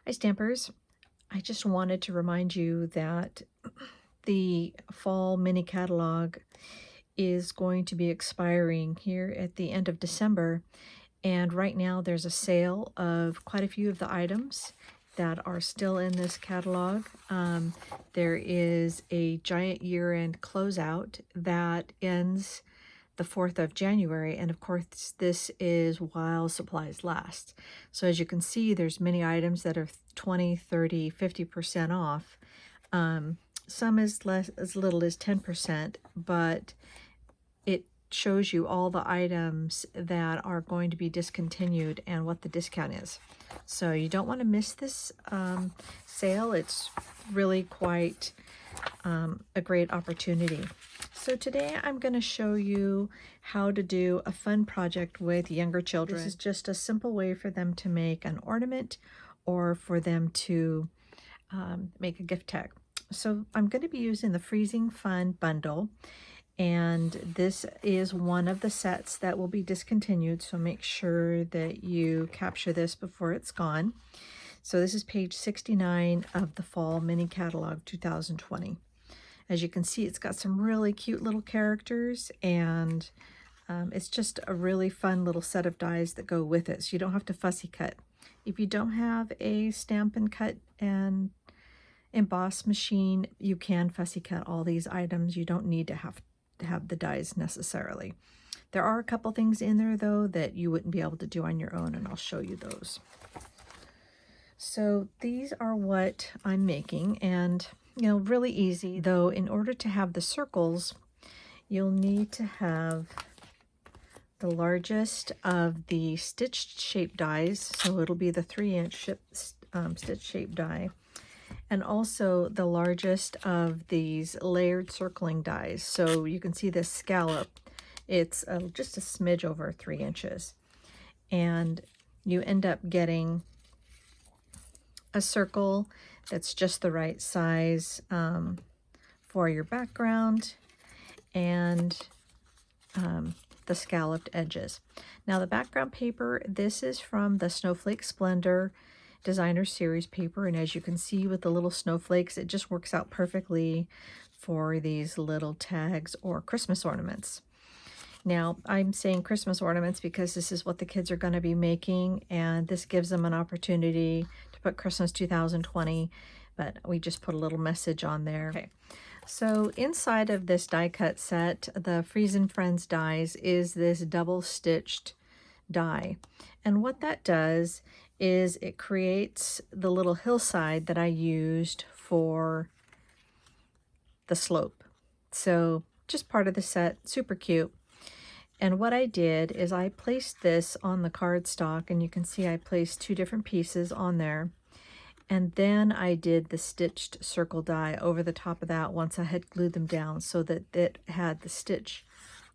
Hi Stampers, I just wanted to remind you that the fall mini catalog is going to be expiring here at the end of December, and right now there's a sale of quite a few of the items that are still in this catalog. There is a giant year-end closeout that ends the 4th of January, and of course this is while supplies last. So as you can see, there's many items that are 20, 30, 50% off. Some as little as 10%, but it shows you all the items that are going to be discontinued and what the discount is. So you don't want to miss this sale. It's really quite a great opportunity. So today I'm going to show you how to do a fun project with younger children. This is just a simple way for them to make an ornament or for them to make a gift tag. So I'm going to be using the Freezing Fun bundle, and this is one of the sets that will be discontinued, so make sure that you capture this before it's gone. So this is page 69 of the Fall Mini Catalog 2020. As you can see, it's got some really cute little characters, and it's just a really fun little set of dies that go with it, so you don't have to fussy cut. If you don't have a Stampin' Cut and emboss machine, you can fussy cut all these items. You don't need to have the dies necessarily. There are a couple things in there though that you wouldn't be able to do on your own, and I'll show you those. So these are what I'm making, and you know, really easy, though in order to have the circles, you'll need to have the largest of the stitched shape dies, so it'll be the 3-inch stitch shape die, and also the largest of these layered circling dies. So you can see this scallop, it's just a smidge over 3 inches, and you end up getting a circle that's just the right size for your background, and the scalloped edges. Now the background paper, this is from the Snowflake Splendor Designer Series paper, and as you can see with the little snowflakes, it just works out perfectly for these little tags or Christmas ornaments. Now I'm saying Christmas ornaments because this is what the kids are going to be making, and this gives them an opportunity to put Christmas 2020, but we just put a little message on there. Okay. So inside of this die cut set, the Freezin Friends dies is this double stitched die. And what that does is it creates the little hillside that I used for the slope. So just part of the set, super cute. And what I did is I placed this on the cardstock, and you can see I placed 2 different pieces on there. And then I did the stitched circle die over the top of that once I had glued them down, so that it had the stitch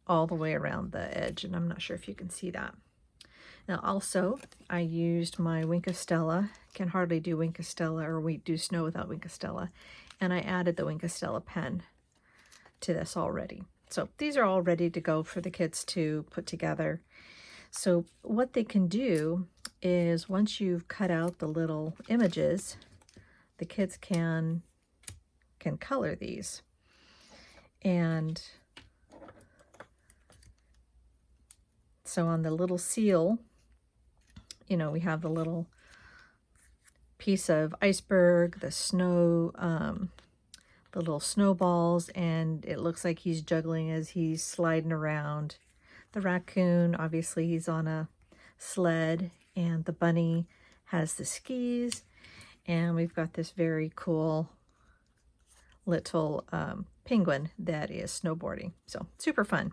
all the way around the edge. And I'm not sure if you can see that. Now also, I used my Wink of Stella. Can hardly do Wink of Stella or we do snow without Wink of Stella. And I added the Wink of Stella pen to this already. So these are all ready to go for the kids to put together. So what they can do is once you've cut out the little images, the kids can color these. And so on the little seal, you know, we have the little piece of iceberg, the snow, the little snowballs, and it looks like he's juggling as he's sliding around. The raccoon, obviously he's on a sled, and the bunny has the skis, and we've got this very cool little penguin that is snowboarding. So super fun.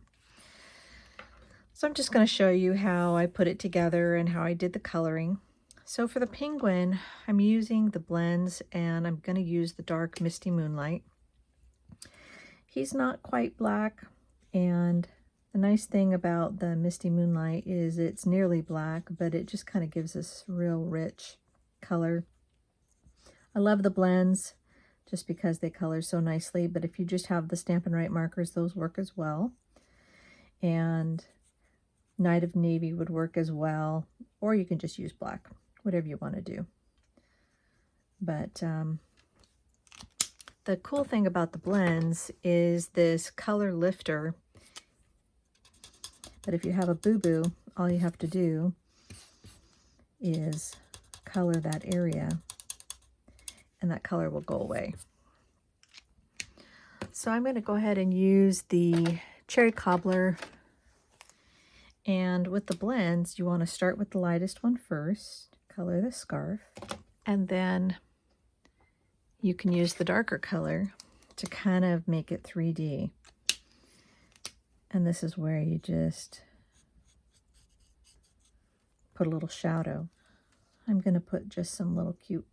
So I'm just going to show you how I put it together and how I did the coloring. So for the penguin, I'm using the blends, and I'm going to use the dark Misty Moonlight. He's not quite black, and the nice thing about the Misty Moonlight is it's nearly black, but it just kind of gives us real rich color. I love the blends just because they color so nicely, but if you just have the Stampin' Right markers, those work as well. And Night of Navy would work as well, or you can just use black, whatever you want to do. But the cool thing about the blends is this color lifter. But if you have a boo-boo, all you have to do is color that area, and that color will go away. So I'm going to go ahead and use the cherry cobbler. And with the blends, you want to start with the lightest one first, color the scarf, and then you can use the darker color to kind of make it 3D. And this is where you just put a little shadow. I'm going to put just some little cute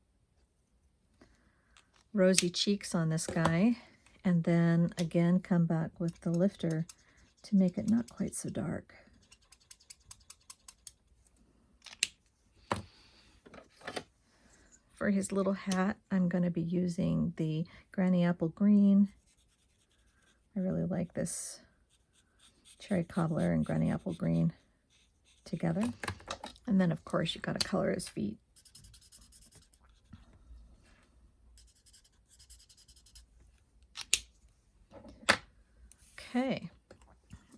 rosy cheeks on this guy, and then again come back with the lifter to make it not quite so dark. For his little hat, I'm going to be using the Granny Apple Green. I really like this cherry cobbler and Granny Apple Green together. And then, of course, you got to color his feet. Okay.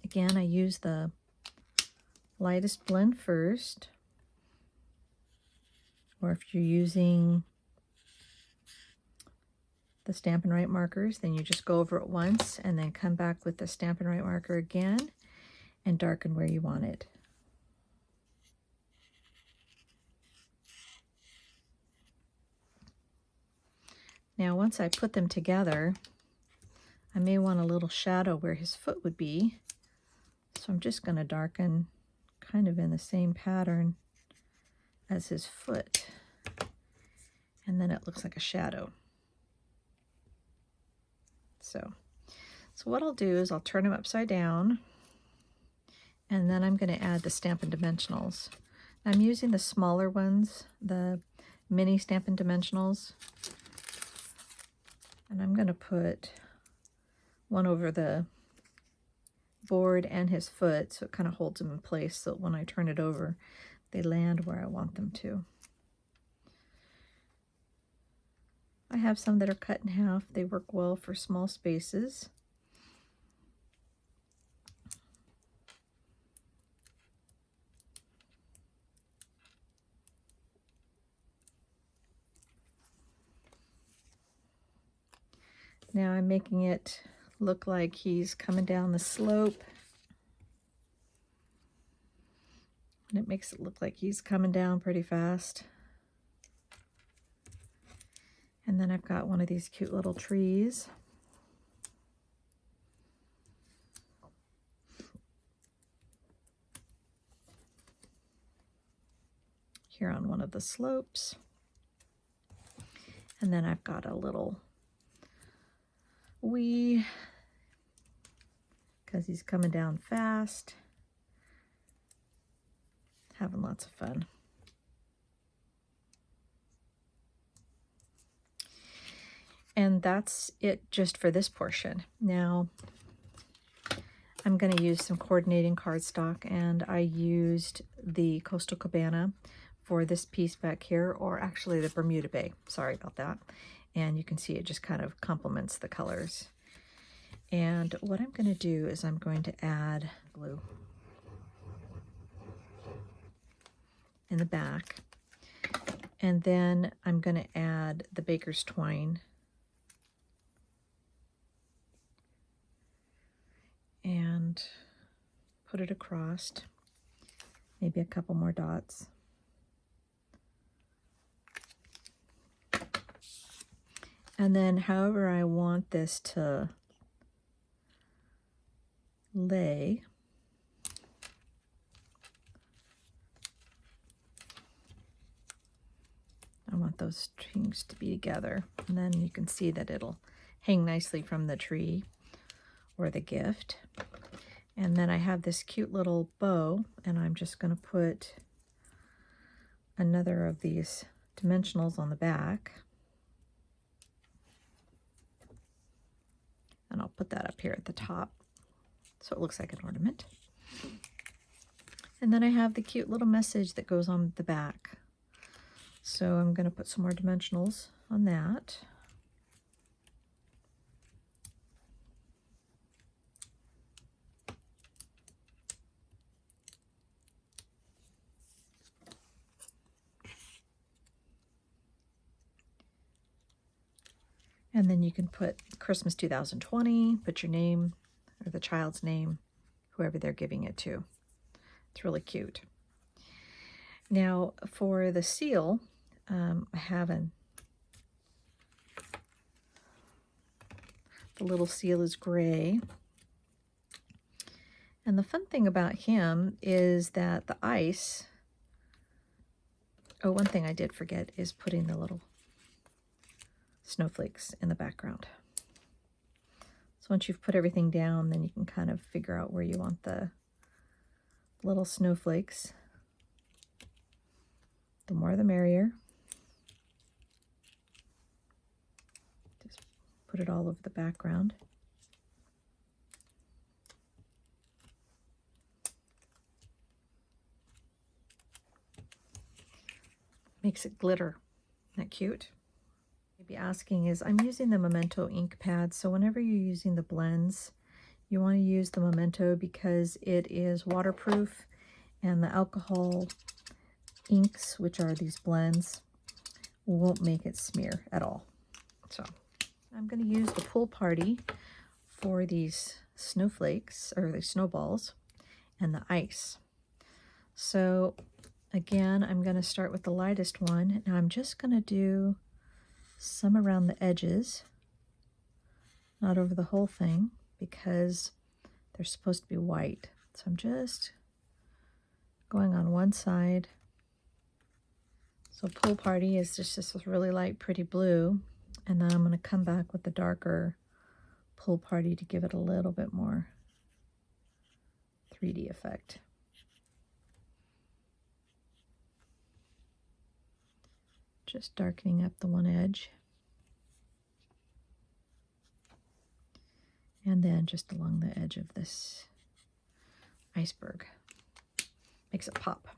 Again, I use the lightest blend first. Or if you're using the Stampin' Right markers, then you just go over it once and then come back with the Stampin' Right marker again and darken where you want it. Now, once I put them together, I may want a little shadow where his foot would be. So I'm just going to darken kind of in the same pattern as his foot. And then it looks like a shadow. So what I'll do is I'll turn him upside down, and then I'm going to add the Stampin' Dimensionals. I'm using the smaller ones, the mini Stampin' Dimensionals. And I'm going to put one over the board and his foot, so it kind of holds them in place, so when I turn it over, they land where I want them to. I have some that are cut in half. They work well for small spaces. Now I'm making it look like he's coming down the slope. And it makes it look like he's coming down pretty fast. And then I've got one of these cute little trees. Here on one of the slopes. And then I've got a little wee, because he's coming down fast. Having lots of fun. And that's it just for this portion. Now, I'm going to use some coordinating cardstock, and I used the Coastal Cabana for this piece back here, or actually the Bermuda Bay. Sorry about that. And you can see it just kind of complements the colors. And what I'm going to do is I'm going to add glue in the back, and then I'm going to add the baker's twine and put it across, maybe a couple more dots. And then however I want this to lay, I want those strings to be together, and then you can see that it'll hang nicely from the tree or the gift. And then I have this cute little bow, and I'm just going to put another of these dimensionals on the back. And I'll put that up here at the top so it looks like an ornament. And then I have the cute little message that goes on the back. So I'm going to put some more dimensionals on that. And then you can put Christmas 2020, put your name or the child's name, whoever they're giving it to. It's really cute. Now for the seal, I have the little seal is gray. And the fun thing about him is that the ice, oh, one thing I did forget is putting the little snowflakes in the background. So once you've put everything down, then you can kind of figure out where you want the little snowflakes. The more the merrier. Just put it all over the background. Makes it glitter. Isn't that cute? Maybe asking is, I'm using the Memento ink pad, so whenever you're using the blends, you want to use the Memento because it is waterproof, and the alcohol inks, which are these blends, won't make it smear at all. So I'm going to use the Pool Party for these snowflakes, or the snowballs, and the ice. So again, I'm going to start with the lightest one. Now I'm just going to do some around the edges, not over the whole thing, because they're supposed to be white. So I'm just going on one side. So Pool Party is just this really light, pretty blue. And then I'm going to come back with the darker Pool Party to give it a little bit more 3D effect. Just darkening up the one edge. And then just along the edge of this iceberg. Makes it pop.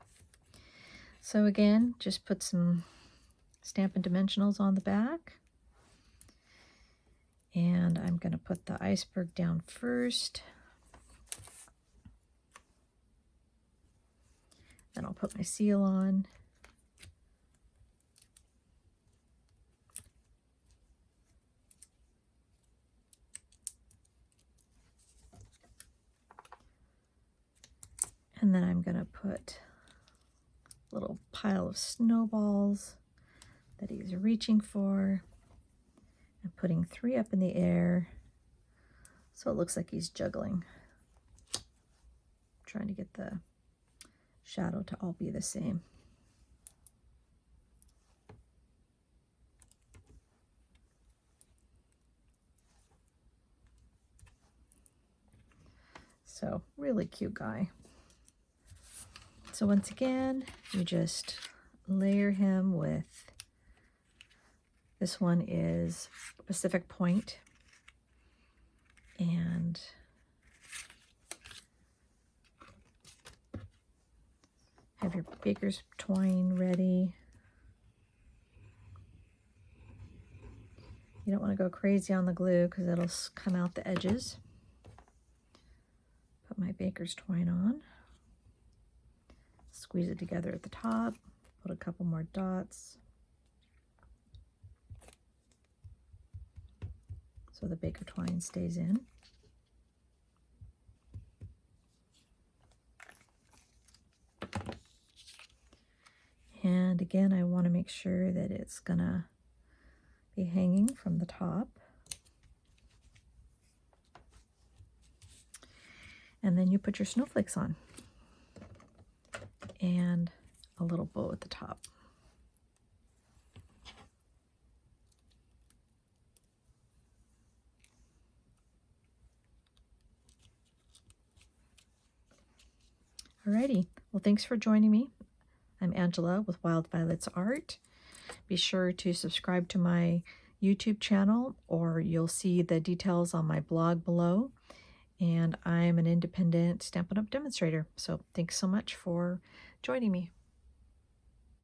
So again, just put some Stampin' dimensionals on the back. And I'm going to put the iceberg down first. Then I'll put my seal on. And then I'm going to put a little pile of snowballs that he's reaching for. And putting 3 up in the air so it looks like he's juggling. Trying to get the shadow to all be the same. So really cute guy. So once again, you just layer him with, this one is Pacific Point, and have your baker's twine ready. You don't want to go crazy on the glue because it'll come out the edges. Put my baker's twine on. Squeeze it together at the top, put a couple more dots so the baker twine stays in. And again, I want to make sure that it's gonna be hanging from the top. And then you put your snowflakes on. And a little bow at the top. Alrighty, well, thanks for joining me. I'm Angela with Wildvioletsart. Be sure to subscribe to my YouTube channel, or you'll see the details on my blog below. And I'm an independent Stampin' Up! Demonstrator. So thanks so much for joining me.